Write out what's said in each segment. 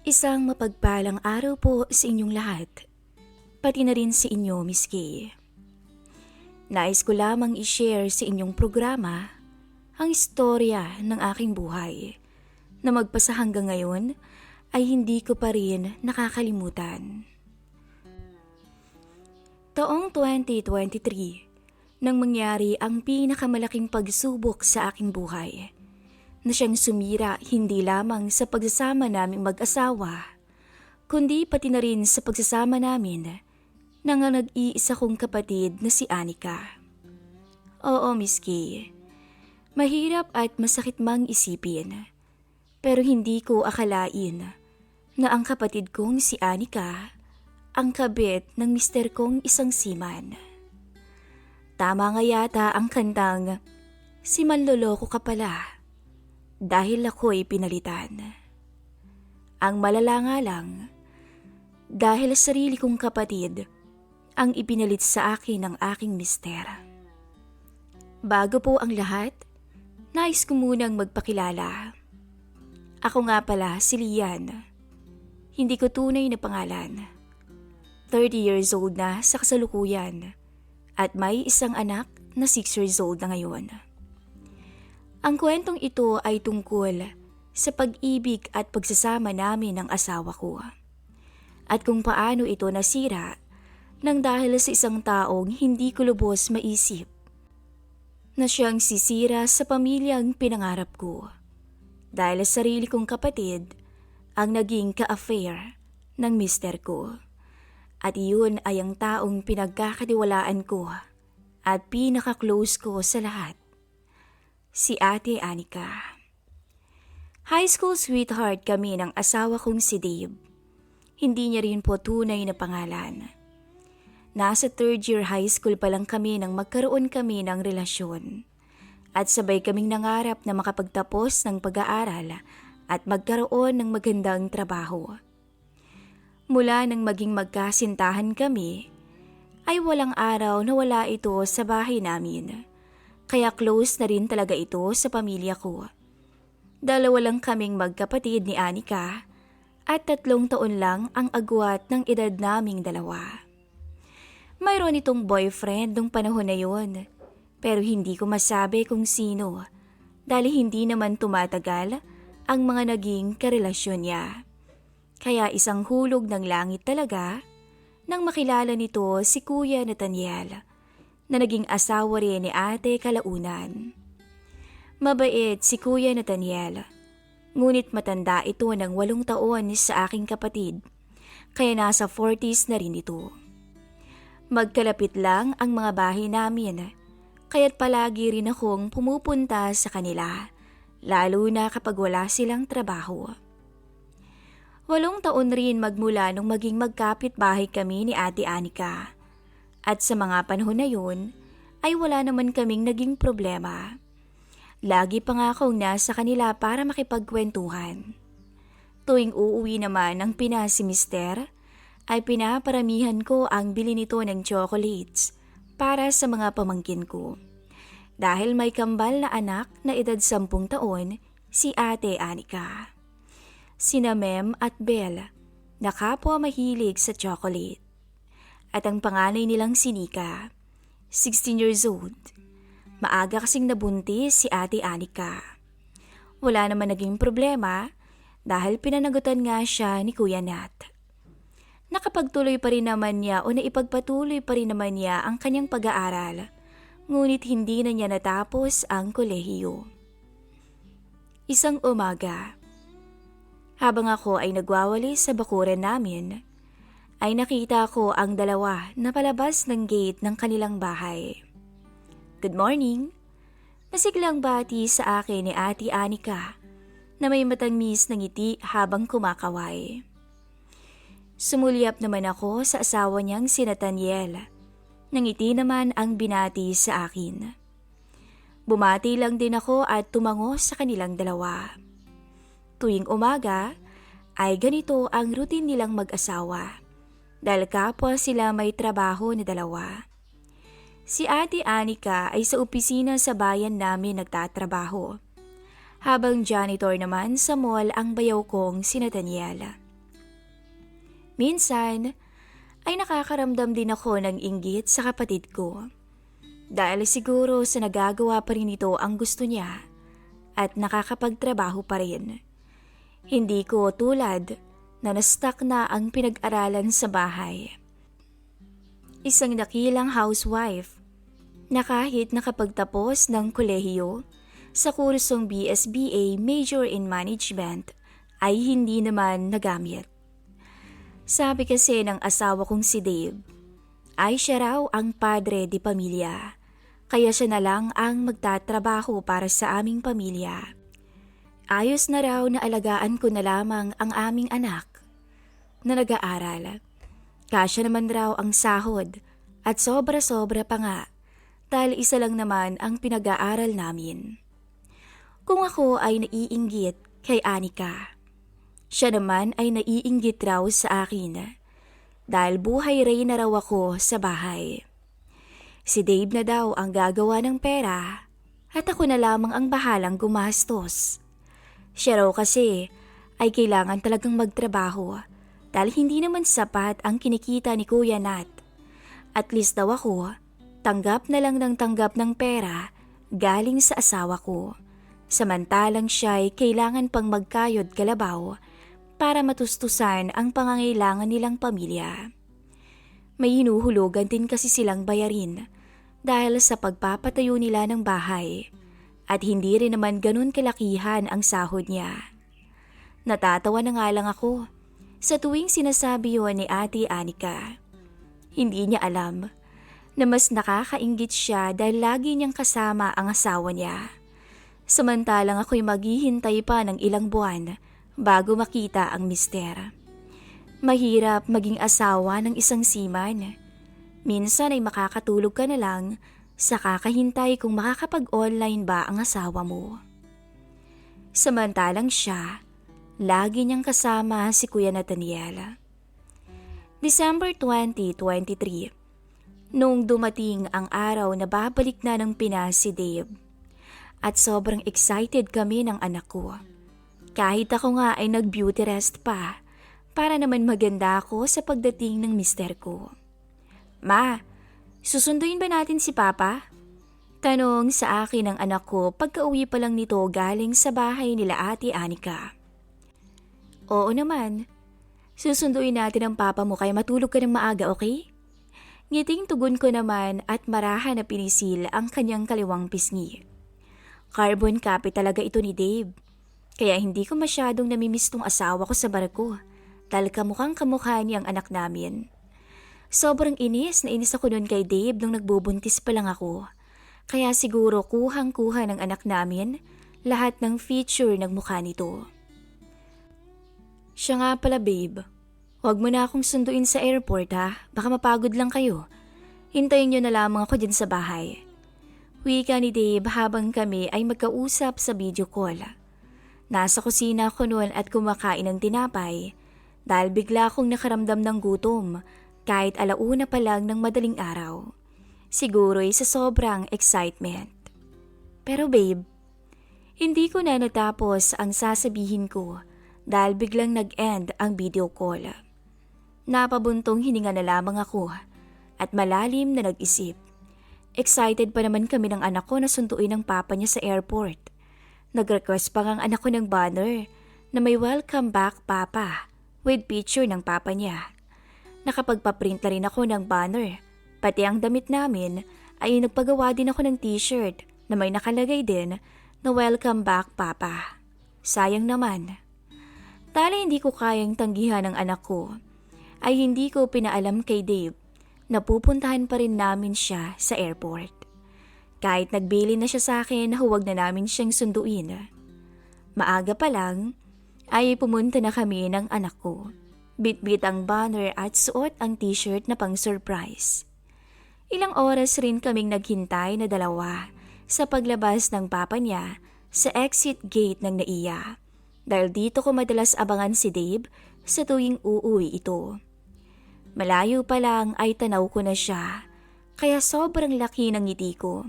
Isang mapagpalang araw po sa inyong lahat, pati na rin sa inyo, Miss Kay. Nais ko lamang i-share sa inyong programa ang istorya ng aking buhay na magpasa hanggang ngayon ay hindi ko pa rin nakakalimutan. Taong 2023, nang mangyari ang pinakamalaking pagsubok sa aking buhay, na siyang sumira hindi lamang sa pagsasama naming mag-asawa, kundi pati na rin sa pagsasama namin ng nag-iisa kong kapatid na si Anika. Oo, Miss Kay, mahirap at masakit mang isipin, pero hindi ko akalain na ang kapatid kong si Anika ang kabit ng mister kong isang seaman. Tama nga yata ang kantang, "Si manloloko ka pala, dahil ako'y pinalitan." Ang malala nga lang, dahil sarili kong kapatid ang ipinalit sa akin ng aking mister. Bago po ang lahat, nais ko munang magpakilala. Ako nga pala si Lian. Hindi ko tunay na pangalan. 30 years old na sa kasalukuyan at may isang anak na 6 years old na ngayon. Ang kwentong ito ay tungkol sa pag-ibig at pagsasama namin ng asawa ko. At kung paano ito nasira nang dahil sa isang taong hindi ko lubos maisip na siyang sisira sa pamilyang pinangarap ko. Dahil sa sarili kong kapatid ang naging ka-affair ng mister ko. At iyon ay ang taong pinagkakatiwalaan ko at pinaka-close ko sa lahat. Si Ate Anika. High school sweetheart kami ng asawa kong si Dave. Hindi niya rin po tunay na pangalan. Nasa 3rd year high school pa lang kami nang magkaroon kami ng relasyon. At sabay kaming nangarap na makapagtapos ng pag-aaral at magkaroon ng magandang trabaho. Mula nang maging magkasintahan kami, ay walang araw na wala ito sa bahay namin. Kaya close na rin talaga ito sa pamilya ko. Dalawa lang kaming magkapatid ni Anika at 3 taon lang ang agwat ng edad naming dalawa. Mayroon itong boyfriend nung panahon na yun, pero hindi ko masabi kung sino dahil hindi naman tumatagal ang mga naging karelasyon niya. Kaya isang hulog ng langit talaga nang makilala nito si Kuya Nathaniel na naging asawa rin ni Ate Kalaunan. Mabait si Kuya Nathaniel, ngunit matanda ito ng 8 taon sa aking kapatid, kaya nasa 40s na rin ito. Magkalapit lang ang mga bahay namin, kaya't palagi rin akong pumupunta sa kanila, lalo na kapag wala silang trabaho. 8 taon rin magmula nung maging magkapit-bahay kami ni Ate Anika. At sa mga panahon na yun, ay wala naman kaming naging problema. Lagi pa nga akong nasa kanila para makipagkwentuhan. Tuwing uuwi naman ang Pinas si mister, ay pinaparamihan ko ang bili nito ng chocolates para sa mga pamangkin ko. Dahil may kambal na anak na edad 10 taon, si Ate Anika. Sina Mem at Belle, na kapwa mahilig sa chocolate. At ang panganay nilang si Nika, 16 years old. Maaga kasing nabuntis si Ate Anika. Wala naman naging problema dahil pinanagutan nga siya ni Kuya Nat. Nakapagtuloy pa rin naman niya o naipagpatuloy pa rin naman niya ang kanyang pag-aaral, ngunit hindi na niya natapos ang kolehiyo. Isang umaga, habang ako ay nagwawali sa bakuran namin, ay nakita ko ang dalawa na palabas ng gate ng kanilang bahay. "Good morning!" Masiglang bati sa akin ni Ate Anika na may matangmis na ngiti habang kumakaway. Sumulyap naman ako sa asawa niyang si Nathaniel. Nangiti naman ang binati sa akin. Bumati lang din ako at tumango sa kanilang dalawa. Tuwing umaga ay ganito ang routine nilang mag-asawa. Dahil kapwa sila may trabaho na dalawa. Si Ate Anika ay sa opisina sa bayan namin nagtatrabaho. Habang janitor naman sa mall ang bayaw kong si Nathaniel. Minsan, ay nakakaramdam din ako ng inggit sa kapatid ko. Dahil siguro sa nagagawa pa rin ito ang gusto niya at nakakapagtrabaho pa rin. Hindi ko tulad na na-stuck na ang pinag-aralan sa bahay. Isang dakilang housewife na kahit nakapagtapos ng kolehiyo sa kursong BSBA Major in Management ay hindi naman nagamit. Sabi kasi ng asawa kong si Dave, ay siya raw ang padre di pamilya, kaya siya na lang ang magtatrabaho para sa aming pamilya. Ayos na raw na alagaan ko na lamang ang aming anak na nag-aaral. Kasya naman raw ang sahod at sobra-sobra pa nga dahil isa lang naman ang pinag-aaral namin. Kung ako ay naiinggit kay Anika, siya naman ay naiinggit raw sa akin dahil buhay rin na raw ako sa bahay. Si Dave na daw ang gagawa ng pera at ako na lamang ang bahalang gumastos. Siya raw kasi ay kailangan talagang magtrabaho dahil hindi naman sapat ang kinikita ni Kuya Nat. At least daw ako, tanggap na lang ng tanggap ng pera galing sa asawa ko. Samantalang siya ay kailangan pang magkayod kalabaw para matustusan ang pangangailangan nilang pamilya. May hinuhulugan din kasi silang bayarin dahil sa pagpapatayo nila ng bahay at hindi rin naman ganun kalakihan ang sahod niya. Natatawa na nga lang ako sa tuwing sinasabi yun ni Ate Anika. Hindi niya alam na mas nakakainggit siya dahil lagi niyang kasama ang asawa niya. Samantalang ako'y maghihintay pa ng ilang buwan bago makita ang mister. Mahirap maging asawa ng isang seaman. Minsan ay makakatulog ka na lang sa kakahintay kung makakapag-online ba ang asawa mo. Samantalang siya, lagi niyang kasama si Kuya Nathaniel. December 2023, noong dumating ang araw na babalik na ng Pinas si Dave. At sobrang excited kami ng anak ko. Kahit ako nga ay nag-beauty rest pa para naman maganda ako sa pagdating ng mister ko. Ma, susunduin ba natin si Papa? Tanong sa akin ng anak ko pagka-uwi pa lang nito galing sa bahay nila Ate Anika. Oo naman, susunduin natin ang Papa mo kaya matulog ka ng maaga, okay? Ngiting tugon ko naman at marahan na pinisil ang kanyang kaliwang pisngi. Carbon copy talaga ito ni Dave. Kaya hindi ko masyadong namimiss tong asawa ko sa barko dahil kamukhang kamukha niya ang anak namin. Sobrang inis na inis ako noon kay Dave nung nagbubuntis pa lang ako. Kaya siguro kuhang-kuha ng anak namin lahat ng feature ng mukha nito. Siya nga pala babe, huwag mo na akong sunduin sa airport ha, baka mapagod lang kayo. Hintayin niyo na lamang ako dyan sa bahay. Wika ni Dave habang kami ay magkausap sa video call. Nasa kusina ako noon at kumakain ng tinapay dahil bigla akong nakaramdam ng gutom kahit alauna pa lang ng madaling araw. Siguro ay sa sobrang excitement. Pero babe, hindi ko na natapos ang sasabihin ko dahil biglang nag-end ang video call. Napabuntong hininga na lamang ako at malalim na nag-isip. Excited pa naman kami ng anak ko na sunduin ng papa niya sa airport. Nag-request pa ang anak ko ng banner na may welcome back papa with picture ng papa niya. Nakapagpaprint na rin ako ng banner. Pati ang damit namin ay nagpagawa din ako ng t-shirt na may nakalagay din na welcome back papa. Sayang naman. Dahil hindi ko kayang tanggihan ng anak ko, ay hindi ko pinaalam kay Dave na pupuntahan pa rin namin siya sa airport. Kahit nagbili na siya sa akin na huwag na namin siyang sunduin. Maaga pa lang ay pumunta na kami ng anak ko. Bit-bit ang banner at suot ang t-shirt na pang surprise. Ilang oras rin kaming naghintay na dalawa sa paglabas ng papa niya sa exit gate ng NAIA. Dahil dito ko madalas abangan si Dave sa tuwing uuwi ito. Malayo pa lang ay tanaw ko na siya, kaya sobrang laki ng ngiti ko.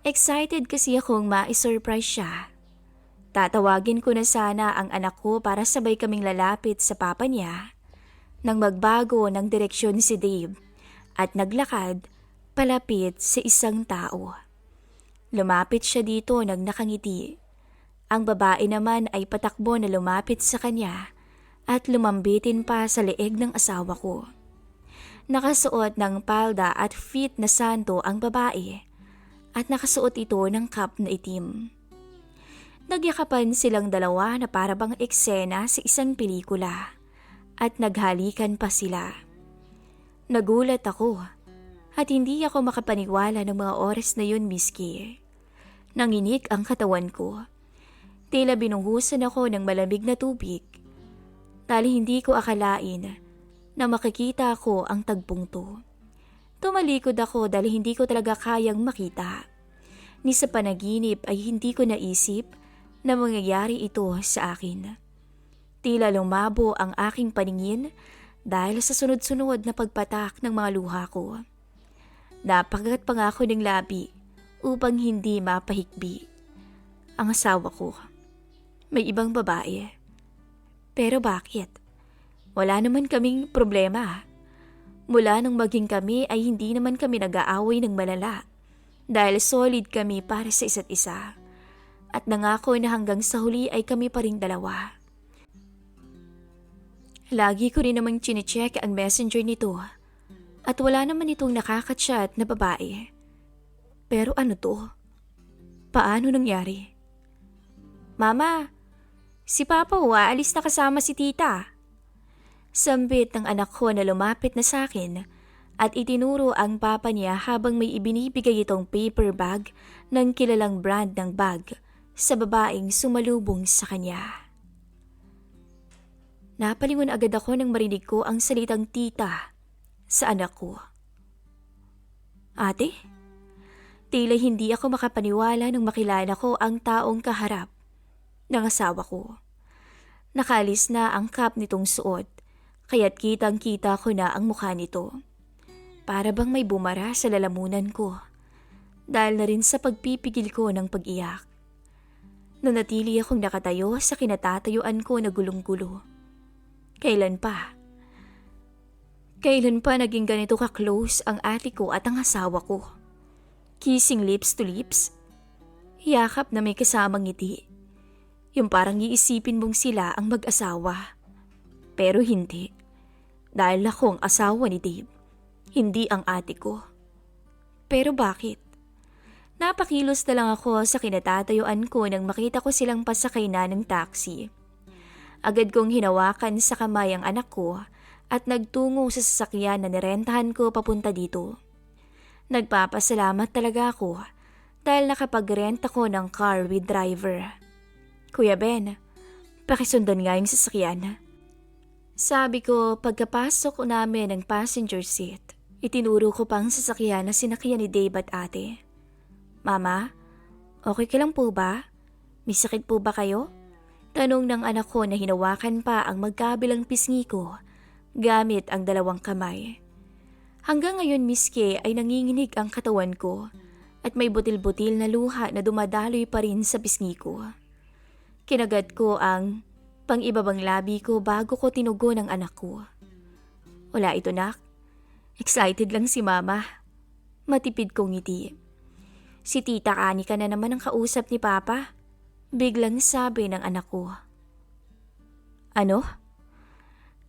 Excited kasi akong ma-surprise siya. Tatawagin ko na sana ang anak ko para sabay kaming lalapit sa papa niya nang magbago ng direksyon si Dave at naglakad palapit sa isang tao. Lumapit siya dito nang nakangiti. Ang babae naman ay patakbo na lumapit sa kanya at lumambitin pa sa leeg ng asawa ko. Nakasuot ng palda at fit na santo ang babae at nakasuot ito ng cap na itim. Nagyakapan silang dalawa na parabang eksena sa isang pelikula at naghalikan pa sila. Nagulat ako at hindi ako makapaniwala ng mga oras na yun, miski. Nanginig ang katawan ko. Tila binunghusan ako ng malamig na tubig dahil hindi ko akalain na makikita ko ang tagpong to. Tumalikod ako dahil hindi ko talaga kayang makita. Ni sa panaginip ay hindi ko naisip na mangyayari ito sa akin. Tila lumabo ang aking paningin dahil sa sunod-sunod na pagpatak ng mga luha ko. Napagat pa nga ako ng labi upang hindi mapahikbi. Ang asawa ko, may ibang babae. Pero bakit? Wala naman kaming problema. Mula nung maging kami ay hindi naman kami nag-aaway ng malala dahil solid kami para sa isa't isa. At nangako na hanggang sa huli ay kami pa ring dalawa. Lagi ko rin namang chinecheck ang messenger nito at wala naman itong nakakachat na babae. Pero ano to? Paano nangyari? Mama, si Papa aalis na kasama si Tita. Sambit ng anak ko na lumapit na sa akin at itinuro ang papa niya habang may ibinibigay itong paper bag ng kilalang brand ng bag sa babaeng sumalubong sa kanya. Napalingon agad ako nang marinig ko ang salitang tita sa anak ko. Ate? Tila hindi ako makapaniwala nang makilala ko ang taong kaharap ng asawa ko. Nakalis na ang cap nitong suot. Kaya't kitang-kita ko na ang mukha nito. Para bang may bumara sa lalamunan ko. Dahil na rin sa pagpipigil ko ng pag-iyak. Nanatili akong nakatayo sa kinatatayuan ko na gulong-gulo. Kailan pa? Kailan pa naging ganito ka-close ang ate ko at ang asawa ko? Kissing lips to lips? Yakap na may kasamang ngiti. Yung parang iisipin mong sila ang mag-asawa. Pero hindi. Dahil ako ang asawa ni Dave. Hindi ang ate ko. Pero bakit? Napakilos na lang ako sa kinatatayuan ko nang makita ko silang pasakay na ng taxi. Agad kong hinawakan sa kamay ang anak ko at nagtungo sa sasakyan na nirentahan ko papunta dito. Nagpapasalamat talaga ako dahil nakapag-rent ako ng car with driver. Kuya Ben, pakisundan nga yung sasakyan. Sabi ko pagkapasok namin ng passenger seat, itinuro ko pang sasakyan na sinakyan ni Dave at ate. Mama, okay ka lang po ba? May sakit po ba kayo? Tanong ng anak ko na hinawakan pa ang magkabilang pisngi ko gamit ang dalawang kamay. Hanggang ngayon, miski ay nanginginig ang katawan ko at may butil-butil na luha na dumadaloy pa rin sa pisngi ko. Kinagat ko ang pang-ibabang labi ko bago ko tinugo ng anak ko. Wala ito, nak. Excited lang si mama. Matipid kong ngiti. Si Tita Anika na naman ang kausap ni Papa. Biglang sabi ng anak ko. Ano?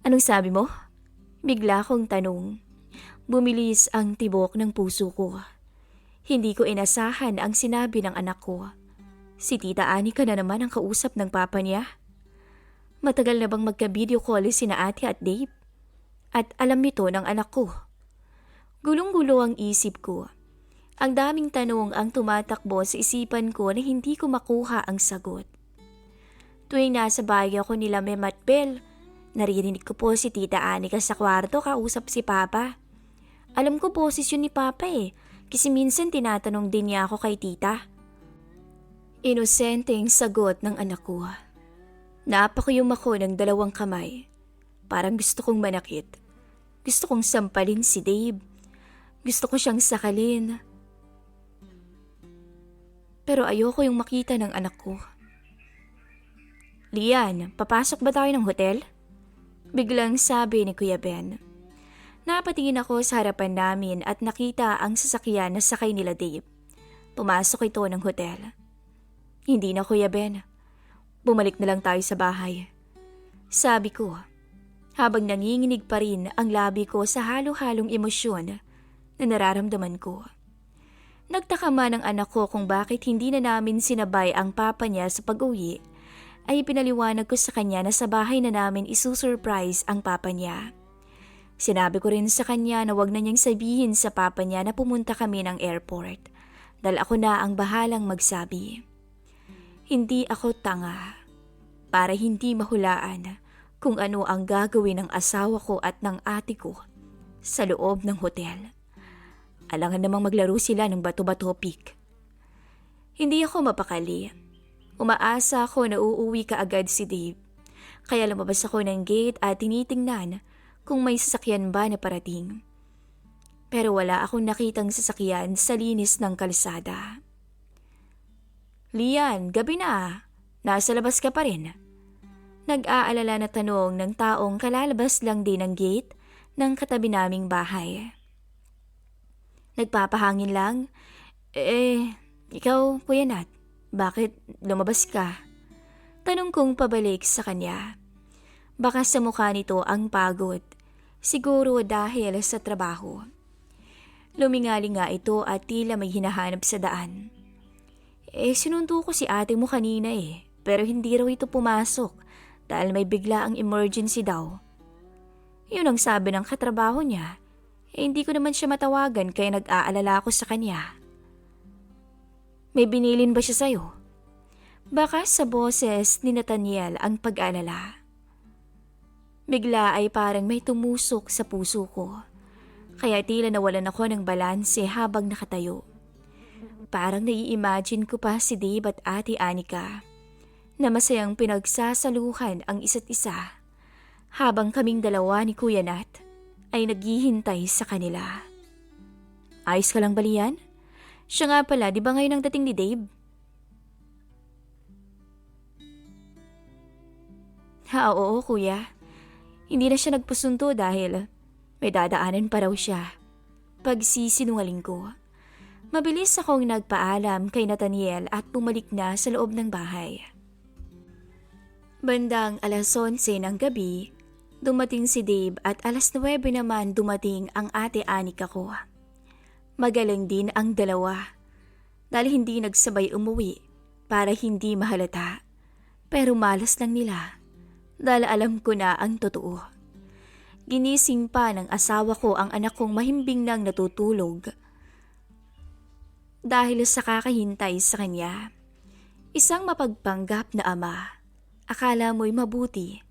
Anong sabi mo? Bigla kong tanong. Bumilis ang tibok ng puso ko. Hindi ko inasahan ang sinabi ng anak ko. Si Tita Anika na naman ang kausap ng papa niya. Matagal na bang magka-video call sina ate at Dave? At alam nito ng anak ko. Gulong-gulo ang isip ko. Ang daming tanong ang tumatakbo sa isipan ko na hindi ko makuha ang sagot. Tuwing nasa bahay ako nila Mem at Bel, naririnig ko po si Tita Anika sa kwarto kausap si Papa. Alam ko boses yun ni Papa kasi minsan tinatanong din niya ako kay Tita. Inosenteng sagot ng anak ko. Napakuyom ako ng dalawang kamay. Parang gusto kong manakit. Gusto kong sampalin si Dave. Gusto ko siyang sakalin. Pero ayoko yung makita ng anak ko. Lian, papasok ba tayo ng hotel? Biglang sabi ni Kuya Ben. Napatingin ako sa harapan namin at nakita ang sasakyan na sakay nila Dave. Pumasok ito ng hotel. Hindi na, Kuya Ben. Bumalik na lang tayo sa bahay. Sabi ko, habang nanginginig pa rin ang labi ko sa halo-halong emosyon na nararamdaman ko. Nagtaka man ang anak ko kung bakit hindi na namin sinabay ang papa niya sa pag-uwi, ay pinaliwanag ko sa kanya na sa bahay na namin isusurprise ang papa niya. Sinabi ko rin sa kanya na wag na niyang sabihin sa papa niya na pumunta kami ng airport dahil ako na ang bahalang magsabi. Hindi ako tanga para hindi mahulaan kung ano ang gagawin ng asawa ko at ng ate ko sa loob ng hotel. Alangan namang maglaro sila ng bato-bato pick. Hindi ako mapakali. Umaasa ako na uuwi kaagad si Dave. Kaya lumabas ako ng gate at tinitingnan kung may sasakyan ba na parating. Pero wala akong nakitang sasakyan sa linis ng kalsada. Lian, gabi na. Nasa labas ka pa rin. Nag-aalala na tanong ng taong kalalabas lang din ng gate ng katabi naming bahay. Nagpapahangin lang? Ikaw, Kuya Nat, bakit lumabas ka? Tanong kong pabalik sa kanya. Baka sa mukha nito ang pagod. Siguro dahil sa trabaho. Lumingali nga ito at tila may hinahanap sa daan. Sinundo ko si ate mo kanina pero hindi raw ito pumasok dahil may bigla ang emergency daw. Yun ang sabi ng katrabaho niya. Hindi ko naman siya matawagan kaya nag-aalala ako sa kanya. May binilin ba siya sa'yo? Baka sa boses ni Nathaniel ang pag-aalala. Bigla ay parang may tumusok sa puso ko. Kaya tila nawalan ako ng balanse habang nakatayo. Parang nai-imagine ko pa si Dave at Ate Anika na masayang pinagsasaluhan ang isa't isa habang kaming dalawa ni Kuya Nat ay naghihintay sa kanila. Ayos ka lang ba, Lian? Siya nga pala, di ba ngayon ang dating ni Dave? Oo, Kuya. Hindi na siya nagpasunto dahil may dadaanan pa raw siya. Pagsisinungaling ko. Mabilis akong nagpaalam kay Nathaniel at bumalik na sa loob ng bahay. Bandang 11:00 ng gabi, dumating si Dave at 9:00 naman dumating ang Ate Anika ko. Magaling din ang dalawa dahil hindi nagsabay umuwi para hindi mahalata. Pero malas lang nila dahil alam ko na ang totoo. Ginising pa ng asawa ko ang anak kong mahimbing nang natutulog dahil sa kakahintay sa kanya. Isang mapagpanggap na ama. Akala mo'y mabuti.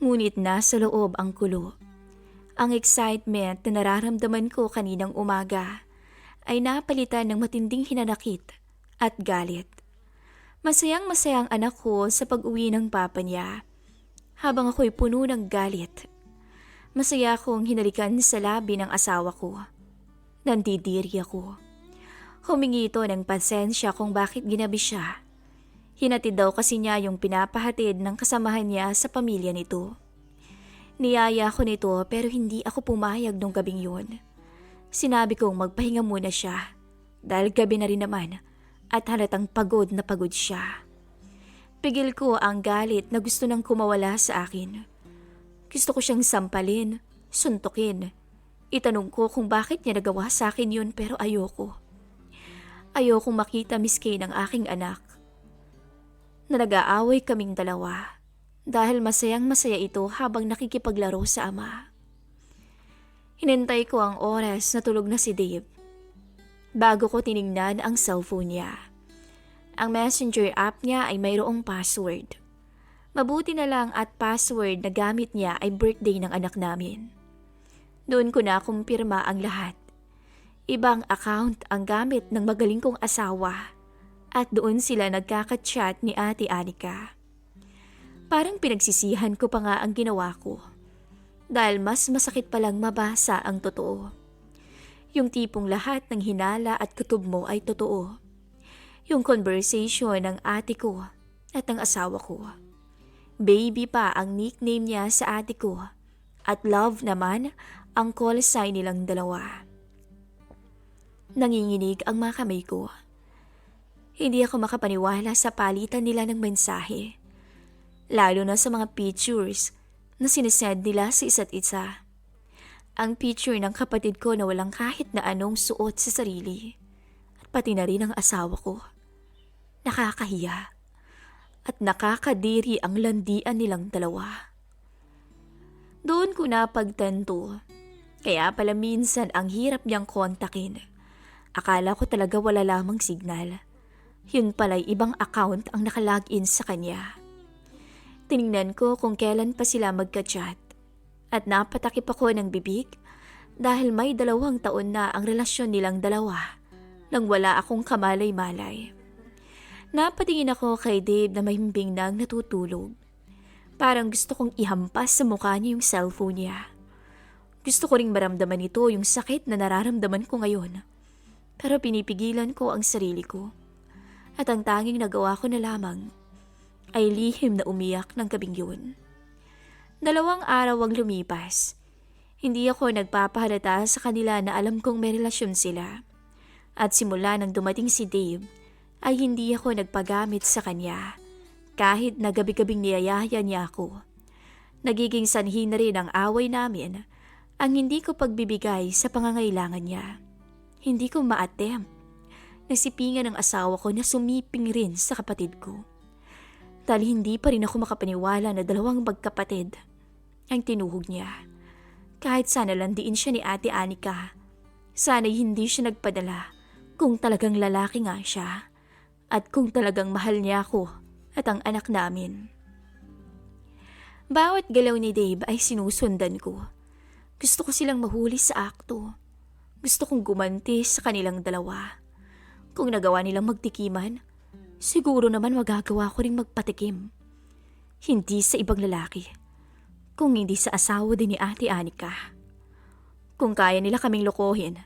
Ngunit nasa loob ang kulo. Ang excitement na nararamdaman ko kaninang umaga ay napalitan ng matinding hinanakit at galit. Masayang-masayang anak ko sa pag-uwi ng papa niya habang ako'y puno ng galit. Masaya akong hinalikan sa labi ng asawa ko. Nandidiri ako. Humingi ito ng pasensya kung bakit ginabi siya. Hinatid daw kasi niya yung pinapahatid ng kasamahan niya sa pamilya nito. Niyaya ko nito pero hindi ako pumayag nung gabing yun. Sinabi kong magpahinga muna siya dahil gabi na rin naman at halatang pagod na pagod siya. Pigil ko ang galit na gusto nang kumawala sa akin. Gusto ko siyang sampalin, suntukin. Itanong ko kung bakit niya nagawa sa akin yun pero ayoko. Ayokong makita miski ng aking anak na nag-aaway kaming dalawa dahil masayang-masaya ito habang nakikipaglaro sa ama. Hinintay ko ang oras na tulog na si Dave bago ko tiningnan ang cellphone niya. Ang messenger app niya ay mayroong password. Mabuti na lang at password na gamit niya ay birthday ng anak namin. Doon ko na kumpirma ang lahat. Ibang account ang gamit ng magaling kong asawa at doon sila nagkaka-chat ni Ate Anika. Parang pinagsisihan ko pa nga ang ginawa ko dahil mas masakit palang mabasa ang totoo. Yung tipong lahat ng hinala at kutob mo ay totoo. Yung conversation ng ate ko at ng asawa ko. Baby pa ang nickname niya sa ate ko At love naman ang call sign nilang dalawa. Nanginginig ang mga kamay ko. Hindi ako makapaniwala sa palitan nila ng mensahe. Lalo na sa mga pictures na sinesend nila sa isa't isa. Ang picture ng kapatid ko na walang kahit na anong suot sa sarili. At pati na rin ang asawa ko. Nakakahiya. At nakakadiri ang landian nilang dalawa. Doon ko napagtanto. Kaya pala minsan ang hirap niyang kontakin. Akala ko talaga wala lamang signal. Yun pala'y ibang account ang nakalagin sa kanya. Tiningnan ko kung kailan pa sila magka-chat. At napatakip ako ng bibig dahil may 2 taon na ang relasyon nilang dalawa nang wala akong kamalay-malay. Napatingin ako kay Dave na mahimbing nang natutulog. Parang gusto kong ihampas sa mukha niya yung cellphone niya. Gusto ko ring maramdaman ito yung sakit na nararamdaman ko ngayon. Pero pinipigilan ko ang sarili ko. At ang tanging nagawa ko na lamang ay lihim na umiyak ng gabing yun. 2 araw ang lumipas. Hindi ako nagpapahalata sa kanila na alam kong may relasyon sila. At simula nang dumating si Dave, ay hindi ako nagpagamit sa kanya. Kahit na gabi-gabing niyayaya niya ako. Nagiging sanhi na rin ang away namin ang hindi ko pagbibigay sa pangangailangan niya. Hindi ko ma-attempt. Nasipingan ng asawa ko na sumiping rin sa kapatid ko. Dahil hindi pa rin ako makapaniwala na 2 magkapatid ang tinuhog niya. Kahit sana landiin siya ni Ate Anika, sana'y hindi siya nagpadala kung talagang lalaki nga siya at kung talagang mahal niya ako at ang anak namin. Bawat galaw ni Dave ay sinusundan ko. Gusto ko silang mahuli sa akto. Gusto kong gumanti sa kanilang dalawa. Kung nagawa nilang magtikiman, siguro naman magagawa ko ring magpatikim. Hindi sa ibang lalaki, kung hindi sa asawa din ni Ate Anika. Kung kaya nila kaming lokohin,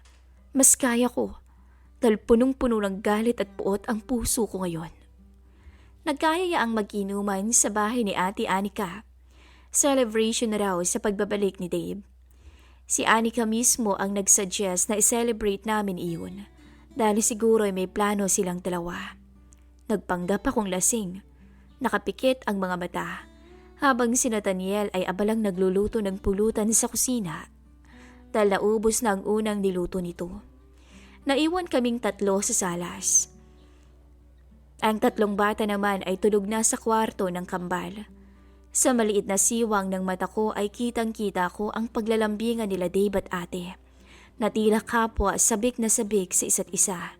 mas kaya ko dahil punong-puno ng galit at puot ang puso ko ngayon. Nagkayaya ang mag-inuman sa bahay ni Ate Anika. Celebration na raw sa pagbabalik ni Dave. Si Anika mismo ang nagsuggest na i-celebrate namin iyon. Dahil siguro ay may plano silang dalawa. Nagpanggap akong lasing. Nakapikit ang mga mata. Habang si Nathaniel ay abalang nagluluto ng pulutan sa kusina. Dahil naubos na ang unang niluto nito. Naiwan kaming 3 sa salas. Ang 3 bata naman ay tulog na sa kwarto ng kambal. Sa maliit na siwang ng mata ko ay kitang-kita ko ang paglalambingan nila Dave at Ate. Na tila kapwa sabik na sabik sa isa't isa.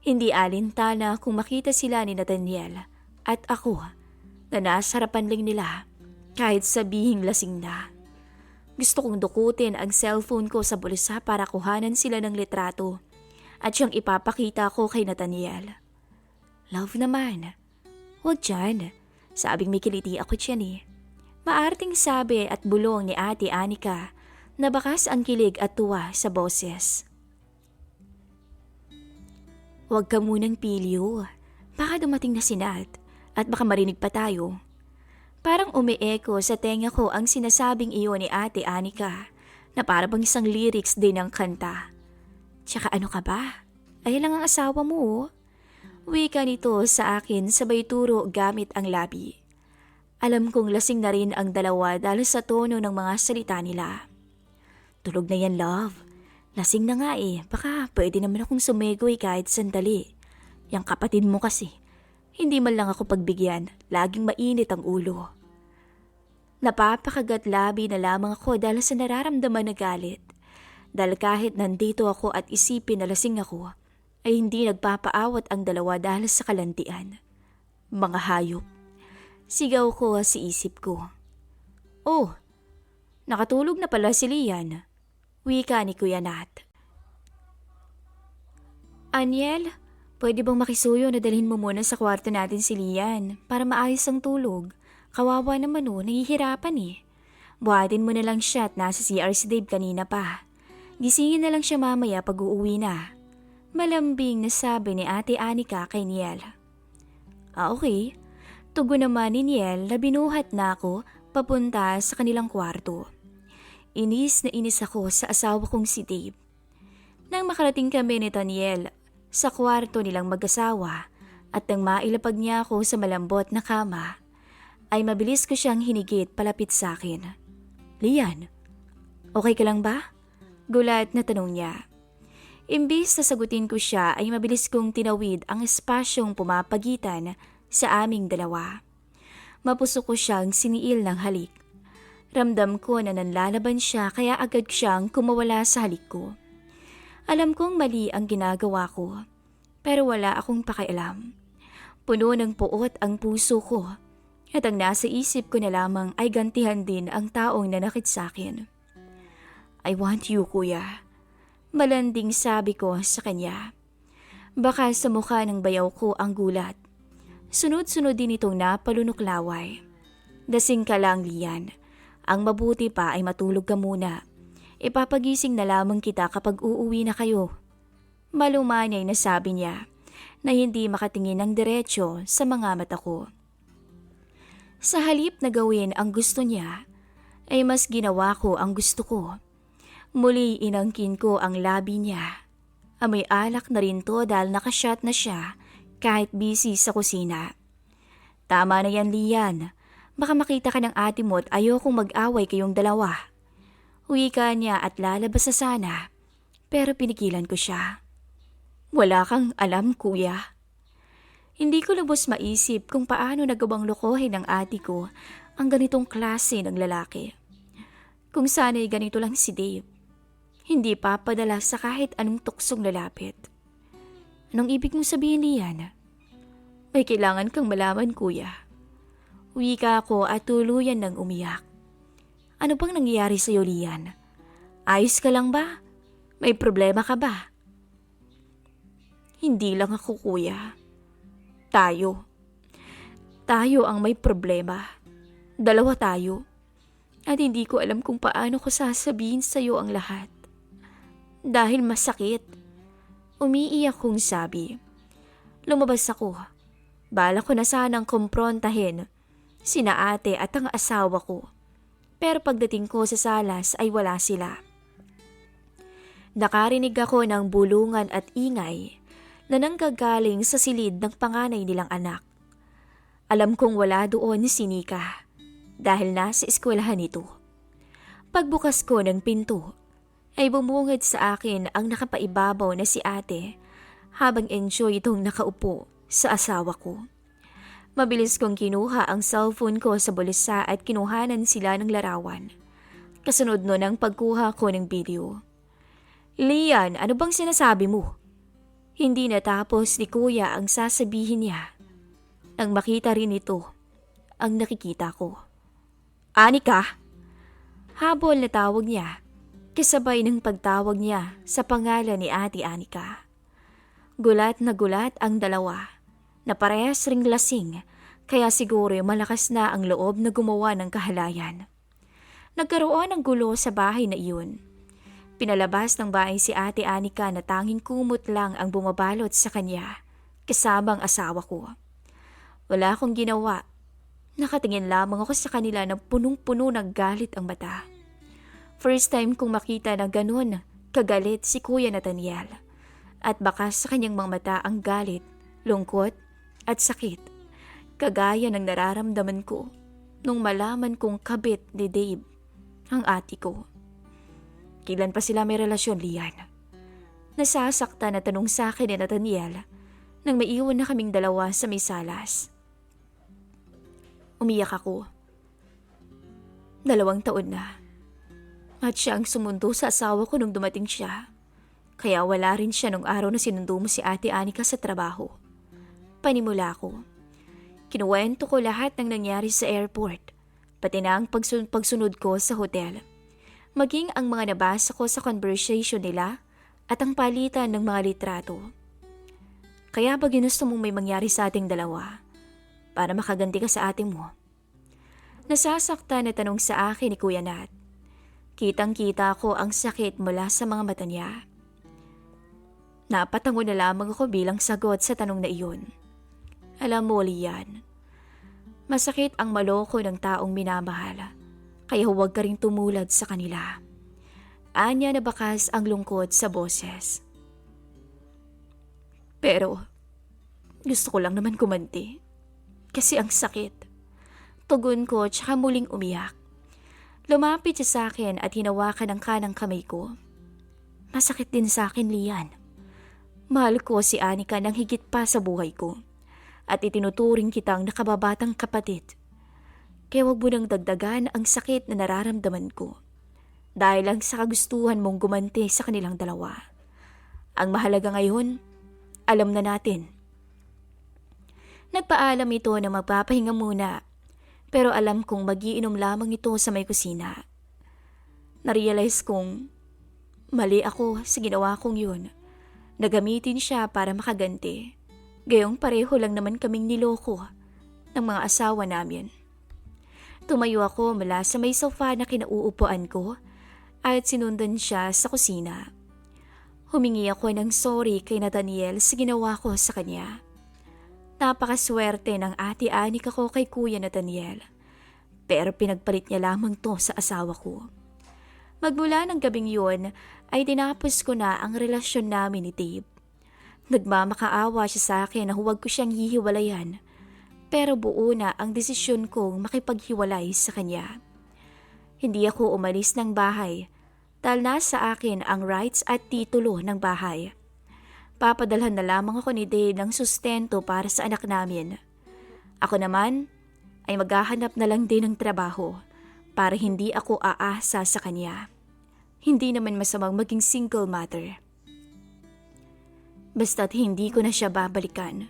Hindi alintana kung makita sila ni Nathaniel at ako na nasa harapan lang nila kahit sabihing lasing na. Gusto kong dukutin ang cellphone ko sa bulsa para kuhanan sila ng litrato at siyang ipapakita ko kay Nathaniel. Love naman. Huwag dyan. Sabing may kiliti ako dyan eh. Maarting sabi at bulong ni Ate Anika. Nabakas ang kilig at tuwa sa boses. Huwag ka munang pilyo. Baka dumating na si Nat at baka marinig pa tayo. Parang umieko sa tenga ko ang sinasabing iyon ni Ate Anika na para bang isang lyrics din ng kanta. Tsaka ano ka ba? Ay lang ang asawa mo. Wika nito sa akin sabay turo gamit ang labi. Alam kong lasing na rin ang dalawa dahil sa tono ng mga salita nila. Tulog na yan, love. Lasing na nga eh. Baka pwede naman akong sumegoy kahit sandali. Yang kapatid mo kasi. Hindi man lang ako pagbigyan. Laging mainit ang ulo. Napapakagat labi na lamang ako dahil sa nararamdaman na galit. Dahil kahit nandito ako at isipin na lasing ako, ay hindi nagpapaawat ang dalawa dahil sa kalantian. Mga hayop. Sigaw ko sa isip ko. Oh, nakatulog na pala si Lian. Wika ni Kuya Nat. Aniel, pwede bang makisuyo na dalhin mo muna sa kwarto natin si Lian para maayos ang tulog? Kawawa naman nahihirapan eh. Buhatin mo na lang siya at nasa CR si Dave kanina pa. Gisingin na lang siya mamaya pag uuwi na. Malambing na sabi ni Ate Anika kay Niel. Okay. Tugon naman ni Niel na binuhat na ako papunta sa kanilang kwarto. inis na inis ako sa asawa kong si Dave. Nang makarating kami ni Daniel sa kwarto nilang mag-asawa at nang mailapag niya ako sa malambot na kama, ay mabilis ko siyang hinigit palapit sa akin. Lian, okay ka lang ba? Gulat na tanong niya. Imbis na sagutin ko siya ay mabilis kong tinawid ang espasyong pumapagitan sa aming dalawa. Mapuso ko siyang siniil ng halik. Ramdam ko na nanlalaban siya kaya agad siyang kumawala sa halik ko. Alam kong mali ang ginagawa ko, pero wala akong pakialam. Puno ng puot ang puso ko at ang nasa isip ko na lamang ay gantihan din ang taong nanakit sa akin. I want you, kuya. Malanding sabi ko sa kanya. Baka sa mukha ng bayaw ko ang gulat. Sunod-sunod din itong napalunuklaway. Dasing ka lang, Lian. Ang mabuti pa ay matulog ka muna. Ipapagising na lamang kita kapag uuwi na kayo. Malumanay na sabi niya na hindi makatingin ng diretsyo sa mga mata ko. Sa halip na gawin ang gusto niya, ay mas ginawa ko ang gusto ko. Muli inangkin ko ang labi niya. Amoy alak na rin to dahil nakashot na siya kahit busy sa kusina. Tama na yan, Lian. Baka makita ka ng ate mo at ayokong mag-away kayong dalawa. Wika niya at lalabas na sana, pero pinigilan ko siya. Wala kang alam, kuya. Hindi ko lubos maisip kung paano nagawang lokohin ng ate ko ang ganitong klase ng lalaki. Kung sana'y ganito lang si Dave, hindi papadala sa kahit anong tuksong lalapit. Anong ibig mong sabihin, Lian? May kailangan kang malaman, kuya. Wika ko at tuluyan ng umiyak. Ano bang nangyayari sa'yo, Lian? Ayos ka lang ba? May problema ka ba? Hindi lang ako, kuya. Tayo. Tayo ang may problema. Dalawa tayo. At hindi ko alam kung paano ko sasabihin sa'yo ang lahat. Dahil masakit. Umiiyak kong sabi. Lumabas ako. Bala ko na sanang kumprontahin sina ate at ang asawa ko. Pero pagdating ko sa salas ay wala sila. Nakarinig ako ng bulungan at ingay na nanggagaling sa silid ng panganay nilang anak. Alam kong wala doon si Nika dahil nasa eskwelahan ito. Pagbukas ko ng pinto ay bumungad sa akin ang nakapaibabaw na si ate habang enjoy itong nakaupo sa asawa ko. Mabilis kong kinuha ang cellphone ko sa bulsa at kinuhanan sila ng larawan. Kasunod nun ang pagkuha ko ng video. Lian, ano bang sinasabi mo? Hindi natapos ni kuya ang sasabihin niya. Nang makita rin ito, ang nakikita ko. Anika! Habol na tawag niya, kasabay ng pagtawag niya sa pangalan ni Ate Anika. Gulat na gulat ang dalawa. Na parehas ring lasing, kaya siguro malakas na ang loob na gumawa ng kahalayan. Nagkaroon ng gulo sa bahay na iyon. Pinalabas ng bahay si Ate Anika na tanging kumot lang ang bumabalot sa kanya, kasamang asawa ko. Wala akong ginawa. Nakatingin lamang ako sa kanila na punong-puno ng galit ang mata. First time kong makita na ganun, kagalit si Kuya Nathaniel. At baka sa kanyang mga mata ang galit, lungkot, at sakit, kagaya ng nararamdaman ko nung malaman kong kabit ni Dave ang ate ko. Kailan pa sila may relasyon, Lian? Nasasakta na tanong sa akin ni Nathaniel nang maiwan na kaming dalawa sa may salas. Umiyak ako. 2 taon na. At siya ang sumundo sa asawa ko nung dumating siya. Kaya wala rin siya nung araw na sinundo mo si Ate Anika sa trabaho. Panimula ko. Kinuwento ko lahat ng nangyari sa airport, pati na ang pagsunod ko sa hotel. Maging ang mga nabasa ko sa conversation nila at ang palitan ng mga litrato. Kaya ba ginusto mong may mangyari sa ating dalawa para makaganti ka sa ate mo? Nasasaktan na tanong sa akin ni Kuya Nat. Kitang-kita ko ang sakit mula sa mga mata niya. Napatango na lamang ako bilang sagot sa tanong na iyon. Alam mo, Lian, masakit ang maloko ng taong minamahal, kaya huwag ka ring tumulad sa kanila. anya na bakas ang lungkot sa boses. Pero gusto ko lang naman gumanti. Kasi ang sakit. Tugon ko tsaka muling umiyak. Lumapit siya sa akin at hinawakan ang kanang kamay ko. Masakit din sa akin, Lian. Mahal ko si Anika ng higit pa sa buhay ko. At itinuturing kitang nakababatang kapatid. Kaya wag mo nang dagdagan ang sakit na nararamdaman ko. Dahil lang sa kagustuhan mong gumanti sa kanilang dalawa. Ang mahalaga ngayon, alam na natin. Nagpaalam ito na magpapahinga muna, pero alam kong magiinom lamang ito sa may kusina. Narealize kong mali ako sa ginawa kong yun. Nagamitin siya para makaganti. Gayong pareho lang naman kaming niloko ng mga asawa namin. Tumayo ako mula sa may sofa na kinauupuan ko at sinundan siya sa kusina. Humingi ako ng sorry kay Nathaniel sa ginawa ko sa kanya. Napakaswerte ng ate Anika ko kay Kuya Nathaniel. Pero pinagpalit niya lamang to sa asawa ko. Magmula ng gabing yun ay tinapos ko na ang relasyon namin ni Dave. Nagmamakaawa siya sa akin na huwag ko siyang hihiwalayan. Pero buo na ang desisyon kong makipaghiwalay sa kanya. Hindi ako umalis ng bahay dahil nasa akin ang rights at titulo ng bahay. Papadalhan na lamang ako ni Dave ng sustento para sa anak namin. Ako naman ay maghahanap na lang din ng trabaho para hindi ako aasa sa kanya. Hindi naman masamang maging single mother. Basta't hindi ko na siya babalikan.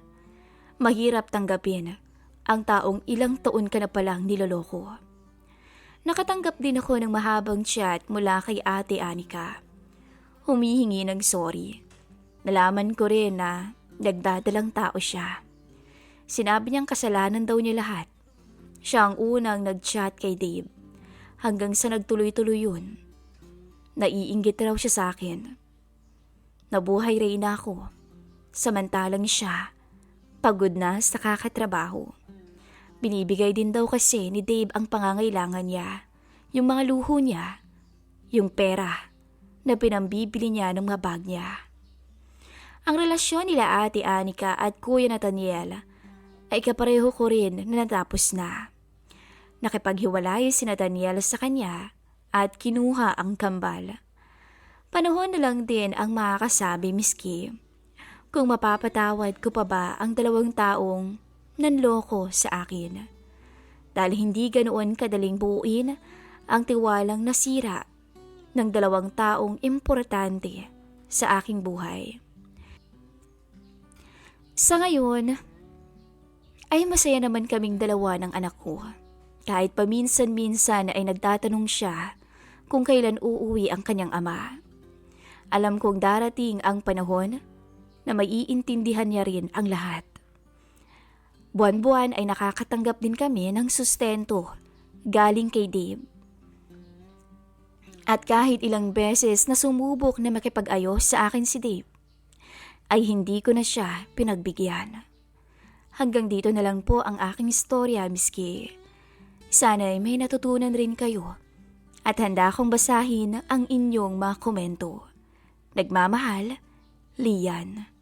Mahirap tanggapin ang taong ilang taon ka na palang niloloko. Nakatanggap din ako ng mahabang chat mula kay Ate Anika. Humihingi ng sorry. Nalaman ko rin na nagdadalang tao siya. Sinabi niyang kasalanan daw niya lahat. Siya ang unang nag-chat kay Dave. Hanggang sa nagtuloy-tuloy yun. Naiinggit raw siya sa akin. Nabuhay rin ako. Samantalang siya, pagod na sa kakatrabaho. Binibigay din daw kasi ni Dave ang pangangailangan niya. Yung mga luho niya. Yung pera na pinambibili niya ng mga bag niya. Ang relasyon nila Ate Anika at Kuya Nathaniel ay kapareho ko rin na natapos na. Nakipaghiwalay si Nathaniel sa kanya at kinuha ang kambal. Panahon na lang din ang makakasabi, miski, kung mapapatawad ko pa ba ang dalawang taong nanloko sa akin. Dahil hindi ganoon kadaling buuin ang tiwalang nasira ng dalawang taong importante sa aking buhay. Sa ngayon, ay masaya naman kaming dalawa ng anak ko. Kahit paminsan-minsan ay nagtatanong siya kung kailan uuwi ang kanyang ama. Alam kong darating ang panahon na maiintindihan niya rin ang lahat. Buwan-buwan ay nakakatanggap din kami ng sustento galing kay Dave. At kahit ilang beses na sumubok na makipag-ayos sa akin si Dave, ay hindi ko na siya pinagbigyan. Hanggang dito na lang po ang aking istorya, miski. Sana'y may natutunan rin kayo at handa akong basahin ang inyong mga komento. Nagmamahal, Lian.